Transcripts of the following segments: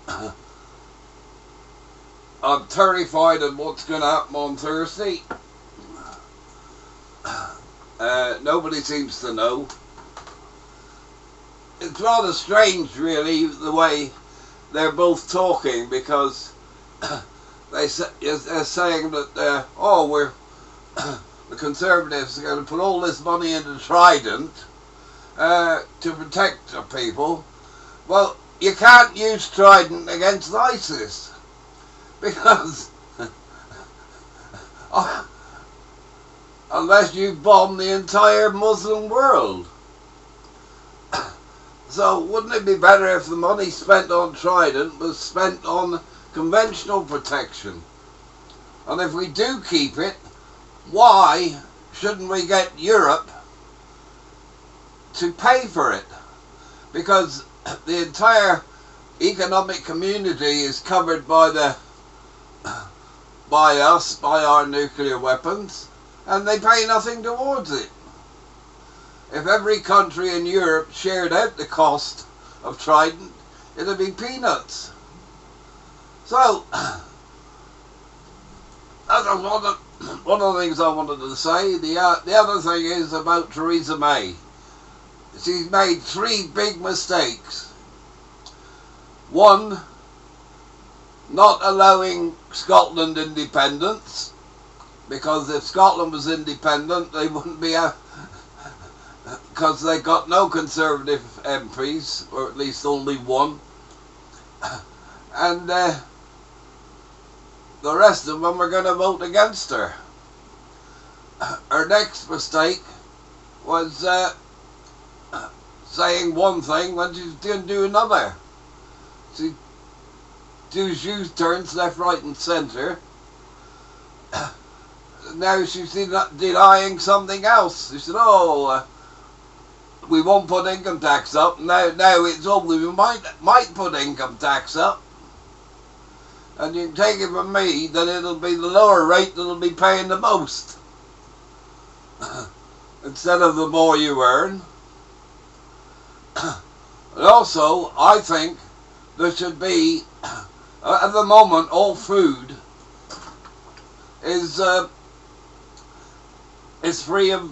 I'm terrified of what's going to happen on Thursday. Nobody seems to know. It's rather strange, really, the way they're both talking, because they're saying that, the Conservatives are going to put all this money into Trident to protect the people. Well, you can't use Trident against ISIS, because unless you bomb the entire Muslim world. So wouldn't it be better if the money spent on Trident was spent on conventional protection? And if we do keep it, why shouldn't we get Europe to pay for it? Because the entire economic community is covered by us, by our nuclear weapons, and they pay nothing towards it. If every country in Europe shared out the cost of Trident, it'd be peanuts. So, that's one of the things I wanted to say. The other thing is about Theresa May. She's made 3 big mistakes. One, not allowing Scotland independence, because if Scotland was independent, they wouldn't be because they got no Conservative MPs, or at least only one, and the rest of them are going to vote against her. Her next mistake was saying one thing when she's going to do another. She does U-turns left, right and centre. Now she's denying something else. She said, we won't put income tax up. Now it's only we might put income tax up. And you can take it from me that it'll be the lower rate that'll be paying the most. Instead of the more you earn. And also, I think there should be, at the moment, all food is free of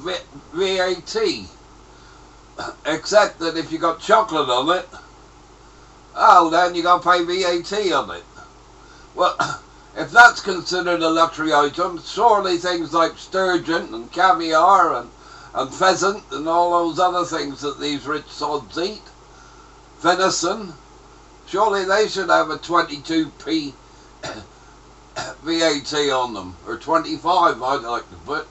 VAT. Except that if you got chocolate on it, then you got to pay VAT on it. Well, if that's considered a luxury item, surely things like sturgeon and caviar and pheasant and all those other things that these rich sods eat, venison, surely they should have a 22p VAT on them, or 25 I'd like to put.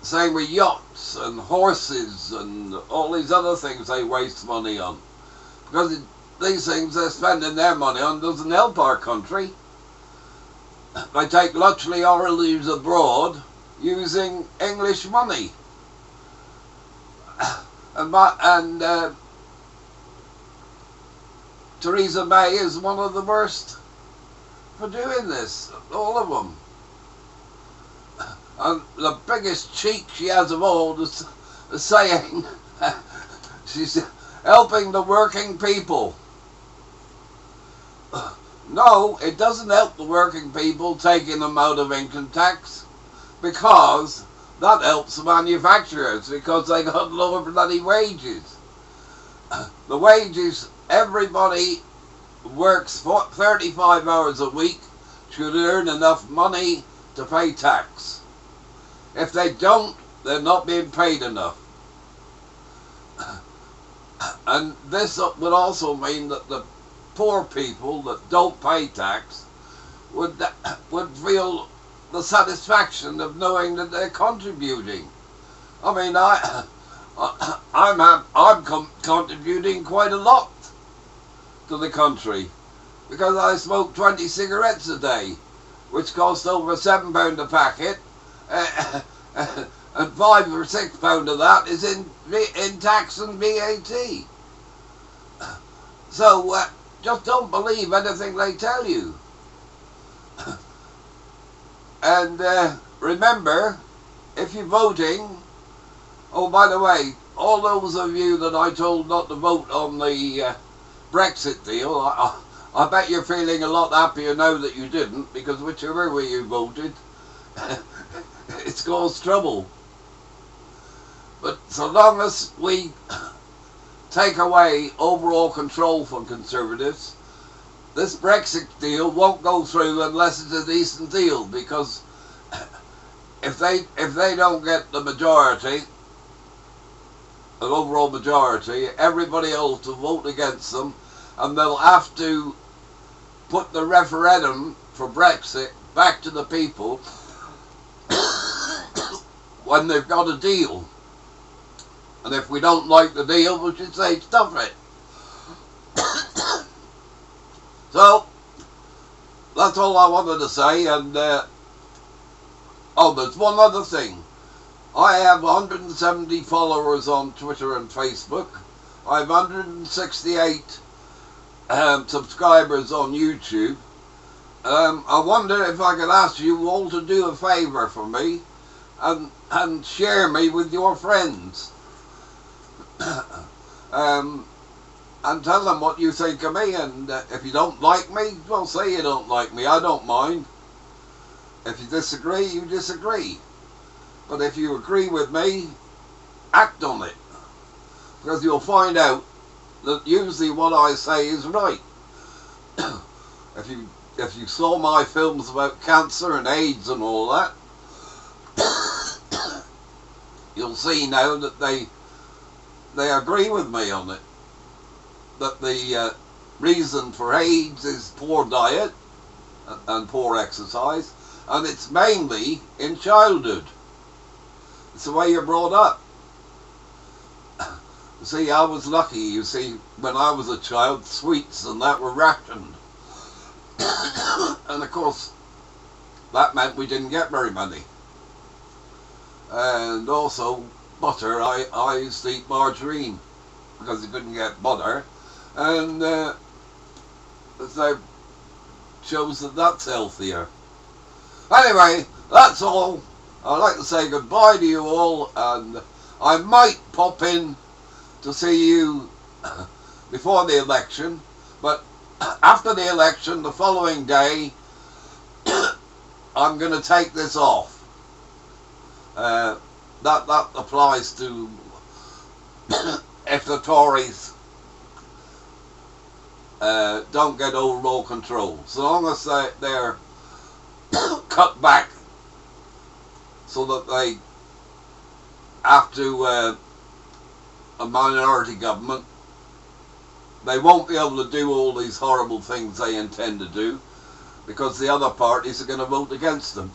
Same with yachts and horses and all these other things they waste money on. Because these things they're spending their money on doesn't help our country. They take luxury holidays abroad using English money. And Theresa May is one of the worst for doing this, all of them. And the biggest cheek she has of all is saying she's helping the working people. No, it doesn't help the working people taking them out of income tax, because that helps the manufacturers, because they got lower bloody wages. The wages, everybody works 35 hours a week should earn enough money to pay tax. If they don't, they're not being paid enough. And this would also mean that the poor people that don't pay tax would feel the satisfaction of knowing that they're contributing. I mean, I'm contributing quite a lot to the country, because I smoke 20 cigarettes a day, which cost over £7 a packet, and £5 or £6 of that is in tax and VAT. So just don't believe anything they tell you. And remember, if you're voting, oh, by the way, all those of you that I told not to vote on the Brexit deal, I bet you're feeling a lot happier now that you didn't, because whichever way you voted, it's caused trouble. But so long as we take away overall control from Conservatives, this Brexit deal won't go through unless it's a decent deal, because if they don't get the majority, an overall majority, everybody else will vote against them, and they'll have to put the referendum for Brexit back to the people when they've got a deal. And if we don't like the deal, we should say stuff it. So that's all I wanted to say. And oh, there's one other thing. I have 170 followers on Twitter and Facebook. I have 168 subscribers on YouTube. I wonder if I could ask you all to do a favour for me and share me with your friends. And tell them what you think of me, and if you don't like me, well, say you don't like me, I don't mind. If you disagree, you disagree. But if you agree with me, act on it, because you'll find out that usually what I say is right. If you saw my films about cancer and AIDS and all that, you'll see now that they agree with me on it. That the reason for AIDS is poor diet and poor exercise, and it's mainly in childhood. It's the way you're brought up. See, I was lucky, you see, when I was a child, sweets and that were rationed. And of course, that meant we didn't get very many. And also, butter, I used to eat margarine, because you couldn't get butter. And so shows that that's healthier. Anyway, that's all. I'd like to say goodbye to you all, and I might pop in to see you before the election, but after the election, the following day, I'm going to take this off. That applies to if the Tories don't get overall control. So long as they're cut back so that they have to a minority government, they won't be able to do all these horrible things they intend to do, because the other parties are going to vote against them.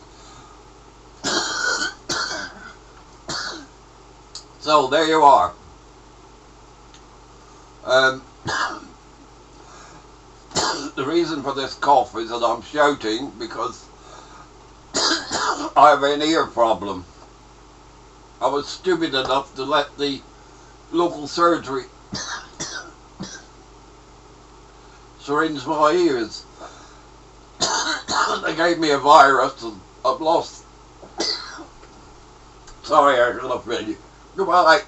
So there you are. The reason for this cough is that I'm shouting because I have an ear problem. I was stupid enough to let the local surgery syringe my ears. They gave me a virus and I've lost. Sorry, I should have read you. Goodbye.